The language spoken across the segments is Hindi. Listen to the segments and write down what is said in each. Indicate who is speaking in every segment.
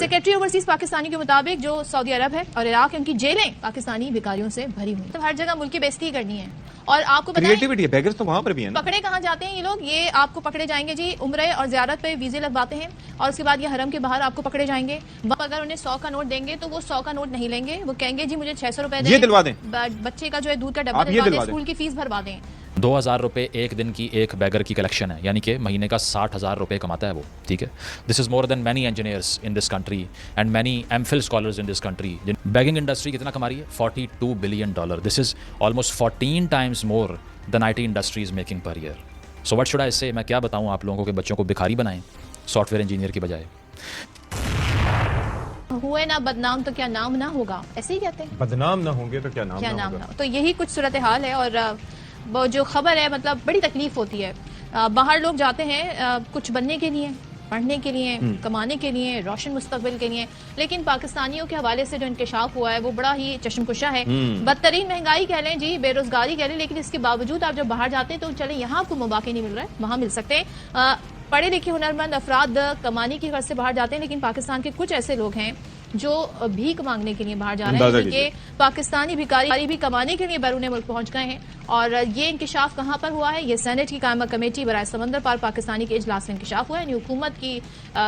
Speaker 1: सेक्रेटरी ओवरसीज पाकिस्तानी के मुताबिक जो सऊदी अरब है और इराक है, उनकी जेलें पाकिस्तानी भिखारियों से भरी हुई। तो हर जगह मुल्क की बेइज्जती करनी है। और आपको
Speaker 2: क्रिएटिविटी है, बेगर्स तो वहां पर भी है ना।
Speaker 1: पकड़े कहाँ जाते हैं ये लोग? ये आपको पकड़े जाएंगे जी उम्रे और ज़ियारत पे वीजे लगवाते हैं, और उसके बाद ये हरम के बाहर आपको पकड़े जाएंगे। अगर उन्हें 100 का नोट देंगे तो वो 100 का नोट नहीं लेंगे, वो कहेंगे जी मुझे 600 रुपए
Speaker 2: ये दिलवा दें,
Speaker 1: बच्चे का जो है दूध का डब्बा दिलवा दें, स्कूल की फीस भरवा दें।
Speaker 3: 2000 रुपए एक दिन की एक बैगर की कलेक्शन है, यानी कि महीने का 60,000 रुपए कमाता है वो। ठीक है, this is more than many engineers in this country and many MPhil scholars in this country. Bagging industry कितना कमा रही है? $42 billion. This is almost 14 times more than IT industry is making per year. So what should I से? मैं क्या बताऊं आप लोगों को कि बच्चों को भिखारी बनाएं सॉफ्टवेयर इंजीनियर की बजाय।
Speaker 1: हुए ना बदनाम तो क्या नाम ना होगा, ऐसे ही कहते हैं।
Speaker 2: बदनाम ना होंगे तो क्या नाम ना होगा।
Speaker 1: तो यही कुछ सूरत हाल है। और वो जो खबर है, मतलब बड़ी तकलीफ होती है। बाहर लोग जाते हैं कुछ बनने के लिए, पढ़ने के लिए, कमाने के लिए, रोशन मुस्तकबिल के लिए, लेकिन पाकिस्तानियों के हवाले से जो इंकशाफ हुआ है वो बड़ा ही चश्मकुशा है। बदतरीन महंगाई कह लें जी, बेरोजगारी कह लें, लेकिन इसके बावजूद आप जब बाहर जाते हैं तो चले यहाँ आपको मौके नहीं मिल रहे, वहां मिल सकते हैं। पढ़े लिखे हुनरमंद अफराद कमाने की गर्ज से बाहर जाते हैं, लेकिन पाकिस्तान के कुछ ऐसे लोग हैं जो भीख मांगने के लिए बाहर जा रहे हैं। ये पाकिस्तानी भिखारी भी कमाने के लिए बैरून मुल्क पहुंच गए हैं। और ये इंकशाफ कहां पर हुआ है? ये सेनेट की कायमा कमेटी बराए समंदर पार पाकिस्तानी के इजलास में इंकशाफ हुआ है। हुकूमत की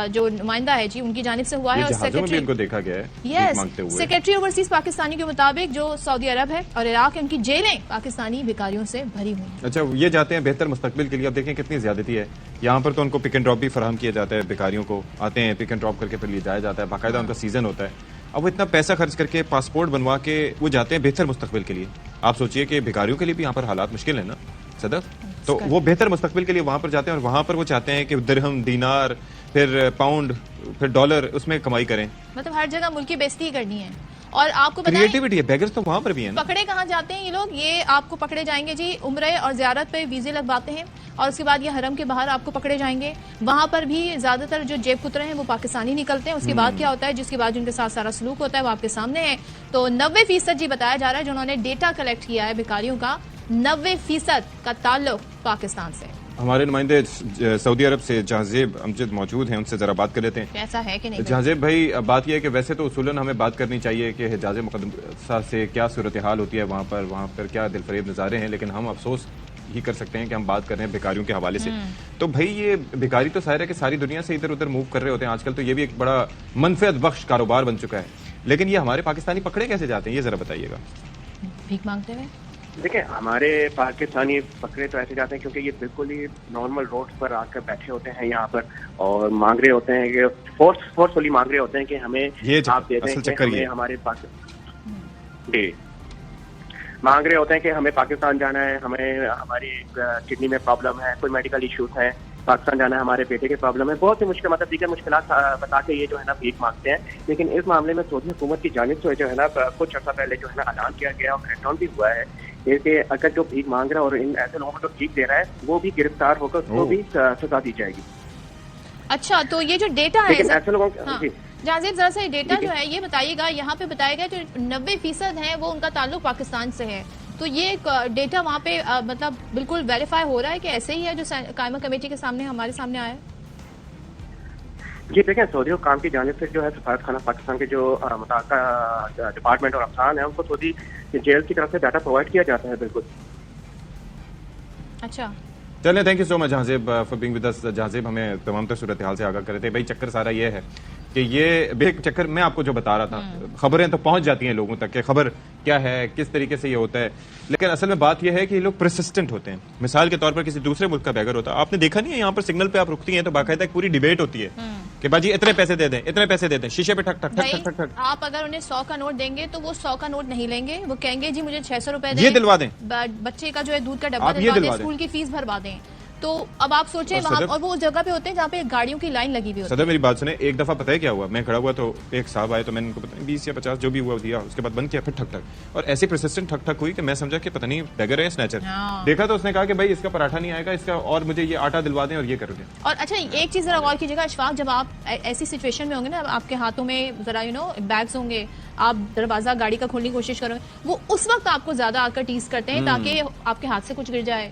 Speaker 1: जो नुमाइंदा है जी, उनकी जानिब से हुआ है। और
Speaker 2: सेक्रेटरी देखा गया है,
Speaker 1: सेक्रेटरी ओवरसीज पाकिस्तानी के मुताबिक जो सऊदी अरब है और इराक है, उनकी जेलें पाकिस्तानी भिखारियों से भरी हुई।
Speaker 2: अच्छा, ये जाते हैं बेहतर मुस्तकबिल के लिए। अब देखें कितनी ज्यादती है। यहाँ पर तो उनको पिक एंड ड्रॉप भी फराहम किया जाता है, भिखारियों को आते हैं पिक एंड ड्रॉप करके फिर ले जाया जाता है, बाकायदा उनका सीजन होता है। अब वो इतना पैसा खर्च करके पासपोर्ट बनवा के वो जाते हैं बेहतर मुस्तकबिल के लिए। आप सोचिए कि भिखारियों के लिए भी यहाँ पर हालात मुश्किल है ना सदर, तो वो बेहतर मुस्तकबिल के लिए वहां पर जाते हैं और वहां पर वो चाहते हैं कि दिरहम, दीनार, फिर पाउंड, फिर डॉलर, उसमें कमाई करें।
Speaker 1: मतलब हर जगह मुल्क की बेइज्जती करनी है। और आपको
Speaker 2: क्रिएटिविटी है, बेगर्स तो वहां पर भी है ना।
Speaker 1: पकड़े कहाँ जाते हैं ये लोग? ये आपको पकड़े जाएंगे जी उम्रे और ज़ियारत पे वीजे लगवाते हैं, और उसके बाद ये हरम के बाहर आपको पकड़े जाएंगे। वहां पर भी ज्यादातर जो जेब कुतरे हैं वो पाकिस्तानी निकलते हैं। उसके बाद क्या होता है? जिसके बाद जिनके साथ सारा सलूक होता है वो आपके सामने है। तो 90% जी बताया जा रहा है, जो उन्होंने डेटा कलेक्ट किया है भिखारियों का, 90% का ताल्लुक पाकिस्तान से।
Speaker 2: हमारे नुमाइंदे सऊदी अरब से जहाजेब अमजद मौजूद हैं, उनसे जरा बात कर लेते हैं।
Speaker 1: कैसा है कि नहीं
Speaker 2: जहाजेब भाई, बात यह है कि वैसे तो उसूलन हमें बात करनी चाहिए कि हिजाज मुक़द्दसा से क्या सूरत हाल होती है वहाँ पर क्या दिलफरेब नज़ारे हैं, लेकिन हम अफसोस ही कर सकते हैं कि हम बात कर रहे हैं भिखारियों के हवाले से। तो भाई ये भिखारी तो सारा है कि सारी दुनिया से इधर उधर मूव कर रहे होते हैं आजकल, तो ये भी एक बड़ा मनफियत बख्श कारोबार बन चुका है। लेकिन ये हमारे पाकिस्तानी पकड़े कैसे जाते हैं, ये जरा बताइएगा।
Speaker 1: भीख मांगते हुए?
Speaker 4: देखिए, हमारे पाकिस्तानी पकड़े तो ऐसे जाते हैं क्योंकि ये बिल्कुल ही नॉर्मल रोड पर आकर बैठे होते हैं यहाँ पर और मांग रहे होते हैं कि फोर्सफुली मांग रहे होते हैं कि हमें आप दे दें कि हमें हमारे जी मांग रहे होते हैं कि हमें पाकिस्तान जाना है, हमें हमारी किडनी में प्रॉब्लम है, कोई मेडिकल इश्यूज है, पाकिस्तान जाना है, हमारे बेटे के प्रॉब्लम है, बहुत सी मुश्किल मतलब दीगर मुश्किलात बता के ये जो है ना भीख मांगते हैं। लेकिन इस मामले में सऊदी हुकूमत की जानिब से जो है ना कुछ अर्सा पहले जो है ना ऐलान किया गया और क्रैकडाउन भी हुआ है कि अगर जो भीख मांग रहा है और इन ऐसे लोगों को जो भीख दे रहा है वो भी गिरफ्तार होकर उसको भी सजा दी जाएगी।
Speaker 1: अच्छा, तो ये जो डेटा है
Speaker 4: ऐसे लोगों
Speaker 1: जहाजेब, जरा सा डेटा जो है ये बताइएगा। यहाँ पे बताया गया जो 90% है वो उनका ताल्लुक पाकिस्तान से है, तो ये डेटा वहाँ पे मतलब बिल्कुल वेरीफाई हो रहा है कि ऐसे ही है जो कायमा कमेटी के सामने हमारे सामने आया है?
Speaker 4: जी देखें, सऊदी हुकाम की जानिब से जो है सफारत खाना पाकिस्तान के जो मुताल्लिका डिपार्टमेंट और अफसरान है उनको सऊदी जेल की तरफ से डाटा प्रोवाइड किया जाता है। बिल्कुल।
Speaker 1: अच्छा,
Speaker 2: चलिए, thank you so much Jahanzeb for being with us. Jahanzeb हमें तमाम तर सूरत हाल से आगाह कर रहे थे। भाई चक्कर सारा ये है कि ये बेक चक्कर मैं आपको जो बता रहा था, खबरें तो पहुंच जाती हैं लोगों तक कि खबर क्या है, किस तरीके से ये होता है, लेकिन असल में बात यह है कि ये लोग परसिस्टेंट होते हैं। मिसाल के तौर पर किसी दूसरे मुल्क का बैगर होता है, आपने देखा नहीं है यहाँ पर सिग्नल पे आप रुकती हैं तो बाकायदा एक पूरी डिबेट होती है कि बाजी इतने पैसे दे दें, इतने पैसे दे दें, शीशे पे ठक ठक ठक ठक ठक ठक।
Speaker 1: आप अगर उन्हें 100 का नोट देंगे तो वो 100 का नोट नहीं लेंगे, वो कहेंगे जी मुझे 600 रुपए
Speaker 2: ये दिलवा दें,
Speaker 1: बच्चे का जो है दूध का डब्बा दिलवा दें, स्कूल की फीस भरवा दें। तो अब आप सोचें वहाँ, और वो उस जगह पे होते हैं जहाँ पे गाड़ियों की लाइन लगी हुई होती है।
Speaker 2: सदर मेरी बात सुने, एक दफा पता है क्या हुआ, मैं खड़ा हुआ तो एक साहब आए तो मैंने उनको पता नहीं 20 या 50 जो भी हुआ दिया, उसके बाद बंद किया, फिर ठक ठक, और ऐसी परसिस्टेंट ठक ठक हुई कि मैं समझा कि पता नहीं बैगर है स्नैचर। देखा तो उसने कहा कि भाई इसका पराठा नहीं आएगा, इसका और मुझे ये आटा दिलवा दें और ये कर दें।
Speaker 1: और अच्छा, एक चीज जरा गौर कीजिएगा अशफाक, जब आप ऐसी सिचुएशन में होंगे ना, आपके हाथों में जरा बैग्स होंगे, आप दरवाजा गाड़ी का खोलने की कोशिश करोगे, वो उस वक्त आपको ज्यादा आकर टीज करते हैं ताकि आपके हाथ से कुछ गिर जाए,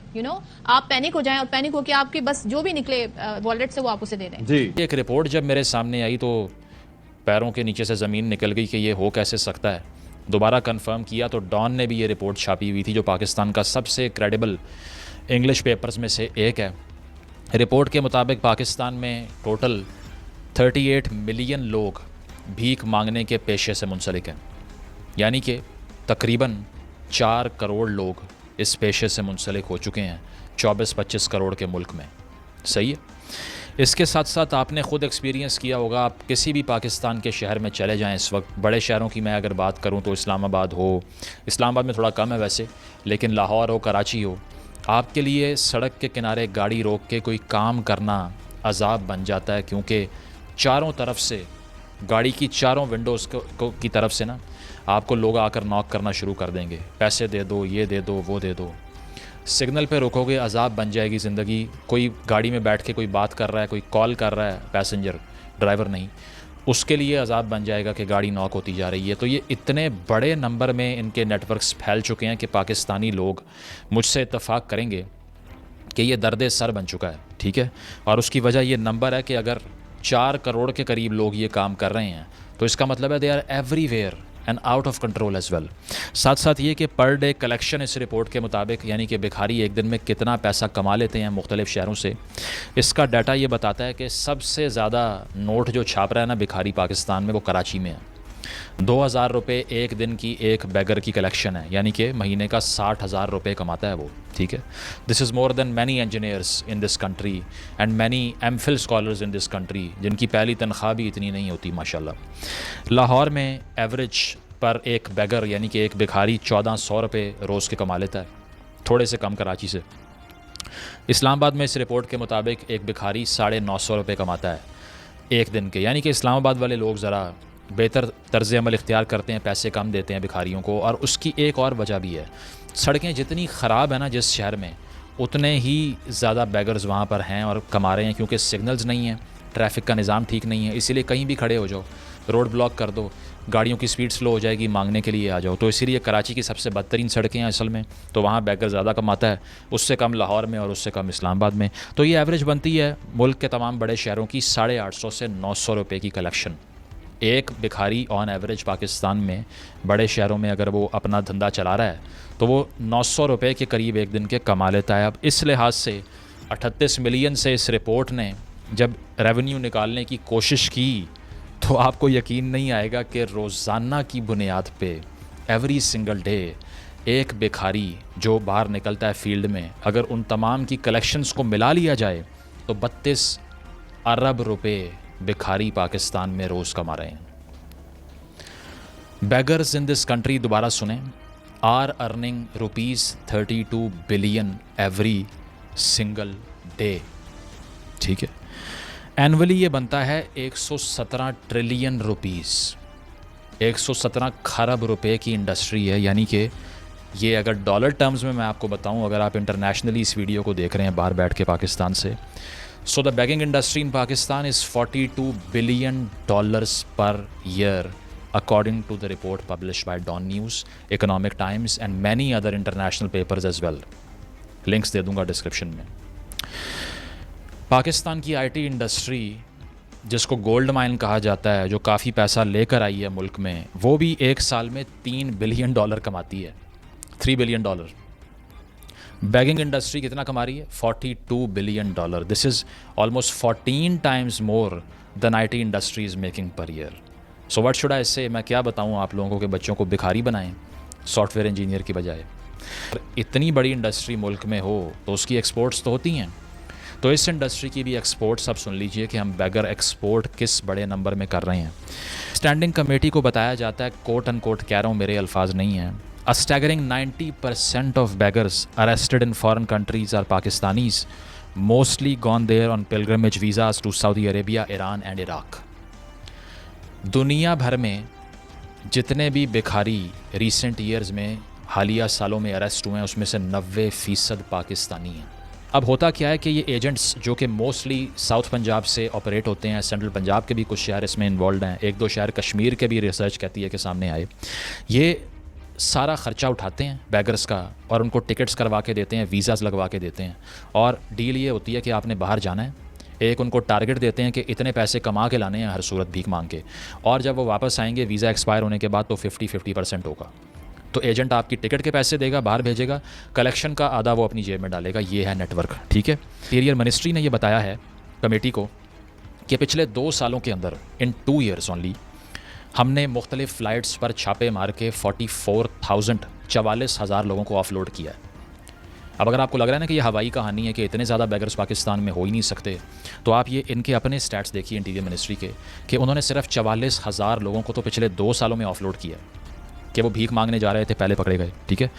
Speaker 1: आप पैनिक हो जाएं, और पैनिक होकर आपके बस जो भी निकले वॉलेट से वो आप उसे दे दें।
Speaker 3: जी, एक रिपोर्ट जब मेरे सामने आई तो पैरों के नीचे से ज़मीन निकल गई कि ये हो कैसे सकता है। दोबारा कंफर्म किया तो डॉन ने भी ये रिपोर्ट छापी हुई थी, जो पाकिस्तान का सबसे क्रेडिबल इंग्लिश पेपर्स में से एक है। रिपोर्ट के मुताबिक पाकिस्तान में टोटल 38 मिलियन लोग भीख मांगने के पेशे से मुंसलिक हैं, यानी कि तकरीबन 4 करोड़ लोग इस पेशे से मुंसलिक हो चुके हैं 24-25 करोड़ के मुल्क में। सही है। इसके साथ साथ आपने ख़ुद एक्सपीरियंस किया होगा, आप किसी भी पाकिस्तान के शहर में चले जाएं इस वक्त, बड़े शहरों की मैं अगर बात करूं तो इस्लामाबाद हो, इस्लामाबाद में थोड़ा कम है वैसे, लेकिन लाहौर हो, कराची हो, आपके लिए सड़क के किनारे गाड़ी रोक के कोई काम करना अजाब बन जाता है, क्योंकि चारों तरफ से गाड़ी की चारों विंडोज़ की तरफ से ना आपको लोग आकर नॉक करना शुरू कर देंगे, पैसे दे दो, ये दे दो, वो दे दो। सिग्नल पे रुकोगे अजाब बन जाएगी ज़िंदगी। कोई गाड़ी में बैठ के कोई बात कर रहा है, कोई कॉल कर रहा है, पैसेंजर, ड्राइवर नहीं, उसके लिए अजाब बन जाएगा कि गाड़ी नॉक होती जा रही है। तो ये इतने बड़े नंबर में इनके नेटवर्क्स फैल चुके हैं कि पाकिस्तानी लोग मुझसे इत्तफाक करेंगे कि ये दर्द सर बन चुका है, ठीक है। और उसकी वजह ये नंबर है कि अगर 4 करोड़ के करीब लोग ये काम कर रहे हैं तो इसका मतलब है they are everywhere and out of control as well. साथ साथ ये कि पर डे कलेक्शन इस रिपोर्ट के मुताबिक, यानी कि भिखारी एक दिन में कितना पैसा कमा लेते हैं मुख्तलिफ शहरों से, इसका डाटा ये बताता है कि सबसे ज़्यादा नोट जो छाप रहा है ना भिखारी पाकिस्तान में, वो कराची में है। 2000 रुपये एक दिन की एक बैगर की कलेक्शन है, यानी कि महीने का 60,000 रुपये कमाता है वो, ठीक है। This is more than many engineers in this country and many MPhil scholars in this country, जिनकी पहली तनख्वाह भी इतनी नहीं होती माशाल्लाह। लाहौर में एवरेज पर एक बैगर यानी कि एक भिखारी 1400 रुपये रोज़ के कमा लेता है, थोड़े से कम कराची से। इस्लामाबाद में इस रिपोर्ट के मुताबिक एक भिखारी 950 रुपये कमाता है एक दिन के, यानी कि इस्लामाबाद वाले लोग ज़रा बेहतर तर्ज़ अमल इख्तियार करते हैं, पैसे कम देते हैं भिखारियों को। और उसकी एक और वजह भी है, सड़कें जितनी ख़राब है ना जिस शहर में, उतने ही ज़्यादा बैगर्स वहाँ पर हैं और कमा रहे हैं, क्योंकि सिग्नल्स नहीं हैं, ट्रैफिक का निज़ाम ठीक नहीं है, इसीलिए कहीं भी खड़े हो जाओ, रोड ब्लॉक कर दो, गाड़ियों की स्पीड स्लो हो जाएगी, मांगने के लिए आ जाओ। तो इसीलिए कराची की सबसे बदतरीन सड़कें हैं असल में, तो वहाँ बैगर ज़्यादा कमाता है, उससे कम लाहौर में और उससे कम इस्लामाबाद में। तो ये एवरेज बनती है मुल्क के तमाम बड़े शहरों की 850 से 900 रुपये की कलेक्शन। एक भिखारी ऑन एवरेज पाकिस्तान में बड़े शहरों में अगर वो अपना धंधा चला रहा है तो वो 900 रुपये के करीब एक दिन के कमा लेता है। अब इस लिहाज से 38 मिलियन से इस रिपोर्ट ने जब रेवेन्यू निकालने की कोशिश की तो आपको यकीन नहीं आएगा कि रोज़ाना की बुनियाद पे एवरी सिंगल डे एक भिखारी जो बाहर निकलता है फील्ड में, अगर उन तमाम की कलेक्शंस को मिला लिया जाए तो 32 अरब रुपए भिखारी पाकिस्तान में रोज़ कमा रहे हैं। बेगर्स इन दिस कंट्री, दोबारा सुने, are earning ₹32 billion every single day, ठीक है। एनुअली ये बनता है 117 ट्रिलियन रुपीस, 117 खरब रुपए की इंडस्ट्री है। यानी कि ये अगर डॉलर टर्म्स में मैं आपको बताऊं, अगर आप इंटरनेशनली इस वीडियो को देख रहे हैं बाहर बैठ के पाकिस्तान से, so the begging industry in Pakistan is $42 billion per year according to the report published by Dawn News, Economic Times and many other international papers as well. Links दे दूंगा डिस्क्रिप्शन में। पाकिस्तान की आईटी इंडस्ट्री, जिसको गोल्ड माइन कहा जाता है, जो काफ़ी पैसा लेकर आई है मुल्क में, वो भी एक साल में $3 बिलियन कमाती है, $3 बिलियन। बैगिंग इंडस्ट्री कितना कमा रही है? $42 billion. This is almost 14 times more than IT industry is making per year. So what should I से, मैं क्या बताऊँ आप लोगों को कि बच्चों को भिखारी बनाएं सॉफ्टवेयर इंजीनियर की बजाय। इतनी बड़ी इंडस्ट्री मुल्क में हो तो उसकी एक्सपोर्ट्स तो होती हैं, तो इस इंडस्ट्री की भी एक्सपोर्ट्स अब सुन लीजिए कि हम बैगर एक्सपोर्ट किस बड़े नंबर में कर रहे हैं। स्टैंडिंग कमेटी को बताया जाता है, कोट एंड कोट कह रहा हूँ, मेरे अल्फाज नहीं हैं, a staggering 90% of beggars arrested in foreign countries are Pakistanis, mostly gone there on pilgrimage visas to Saudi Arabia, Iran and Iraq. दुनिया भर में जितने भी भिखारी रिसेंट ईयर्स में, हालिया सालों में अरेस्ट हुए हैं, उसमें से 90% पाकिस्तानी हैं। अब होता क्या है कि ये एजेंट्स जो कि मोस्टली साउथ पंजाब से ऑपरेट होते हैं, सेंट्रल पंजाब के भी कुछ शहर इसमें इन्वॉल्व हैं, 1-2 शहर कश्मीर के भी रिसर्च कहती है कि सामने आए, ये सारा ख़र्चा उठाते हैं बैगर्स का और उनको टिकट्स करवा के देते हैं, वीज़ाज़ लगवा के देते हैं। और डील ये होती है कि आपने बाहर जाना है, एक उनको टारगेट देते हैं कि इतने पैसे कमा के लाने हैं हर सूरत भीख मांग के, और जब वो वापस आएंगे वीज़ा एक्सपायर होने के बाद तो 50% होगा। तो एजेंट आपकी टिकट के पैसे देगा, बाहर भेजेगा, कलेक्शन का आधा वो अपनी जेब में डालेगा। ये है नेटवर्क, ठीक है। इंटीरियर मिनिस्ट्री ने ये बताया है कमेटी को कि पिछले 2 सालों के अंदर, इन 2 ईयर्स ओनली, हमने मुख्तलिफ फ़्लाइट्स पर छापे मार के 44,000 लोगों को ऑफलोड किया है। अब अगर आपको लग रहा है ना कि ये हवाई कहानी है कि इतने ज़्यादा बैगर्स पाकिस्तान में हो ही नहीं सकते, तो आप ये इनके अपने स्टैट्स देखिए इंटीरियर मिनिस्ट्री के, कि उन्होंने सिर्फ 44,000 लोगों को तो पिछले 2 सालों में ऑफलोड किया है कि वो भीख मांगने जा रहे थे, पहले पकड़े गए, ठीक है।